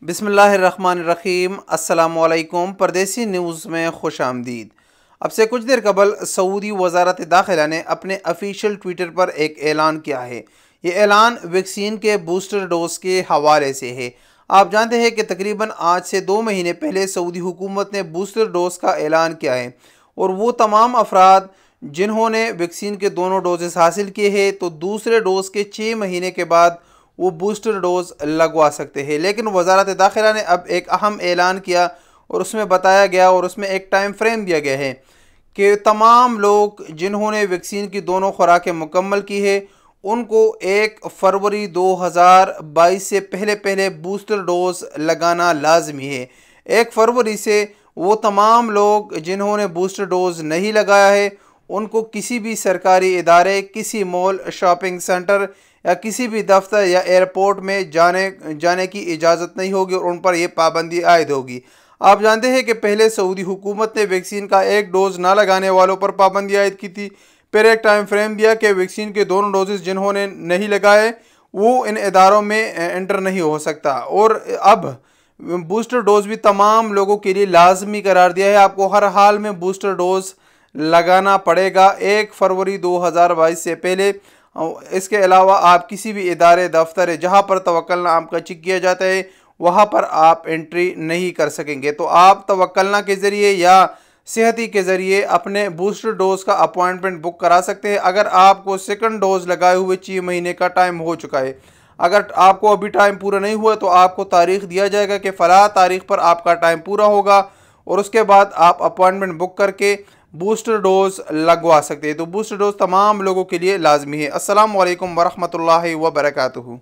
बिस्मिल्लाहिर्रहमानिर्रहीम। अस्सलामुअलैकुम। परदेसी न्यूज़ में खुश आमदीद। अब से कुछ देर कबल सऊदी वज़ारत दाखिला ने अपने ऑफिशियल ट्विटर पर एक ऐलान किया है। ये ऐलान वैक्सीन के बूस्टर डोज के हवाले से है। आप जानते हैं कि तकरीबन आज से 2 महीने पहले सऊदी हुकूमत ने बूस्टर डोज का ऐलान किया है और वो तमाम अफराद जिन्होंने वैक्सीन के दोनों डोजेस हासिल किए हैं तो दूसरे डोज के 6 महीने के बाद वो बूस्टर डोज लगवा सकते हैं। लेकिन वज़ारत दाखिला ने अब एक अहम ऐलान किया और उसमें बताया गया और उसमें एक टाइम फ्रेम दिया गया है कि तमाम लोग जिन्होंने वैक्सीन की दोनों खुराकें मुकम्मल की है उनको 1 फरवरी 2022 से पहले पहले बूस्टर डोज लगाना लाजमी है। 1 फरवरी से वो तमाम लोग जिन्होंने बूस्टर डोज नहीं लगाया है उनको किसी भी सरकारी इदारे, किसी मॉल, शॉपिंग सेंटर या किसी भी दफ्तर या एयरपोर्ट में जाने की इजाज़त नहीं होगी और उन पर यह पाबंदी आयद होगी। आप जानते हैं कि पहले सऊदी हुकूमत ने वैक्सीन का एक डोज ना लगाने वालों पर पाबंदी आयद की थी। फिर एक टाइम फ्रेम दिया कि वैक्सीन के दोनों डोजेस जिन्होंने नहीं लगाए वो इन इदारों में एंटर नहीं हो सकता। और अब बूस्टर डोज भी तमाम लोगों के लिए लाजमी करार दिया है। आपको हर हाल में बूस्टर डोज लगाना पड़ेगा 1 फरवरी 2022 से पहले। इसके अलावा आप किसी भी इदारे, दफ्तर जहाँ पर तवक्कुलनामा आपका चेक किया जाता है वहाँ पर आप एंट्री नहीं कर सकेंगे। तो आप तवक्कुलनामा के ज़रिए या सेहती के ज़रिए अपने बूस्टर डोज का अपॉइंटमेंट बुक करा सकते हैं। अगर आपको सेकंड डोज लगाए हुए 6 महीने का टाइम हो चुका है, अगर आपको अभी टाइम पूरा नहीं हुआ तो आपको तारीख दिया जाएगा कि फ़लाँ तारीख पर आपका टाइम पूरा होगा और उसके बाद आप अपॉइंटमेंट बुक करके बूस्टर डोज लगवा सकते हैं। तो बूस्टर डोज तमाम लोगों के लिए लाजमी है। अस्सलाम वालेकुम वरहमतुल्लाहि वबरकातुहू।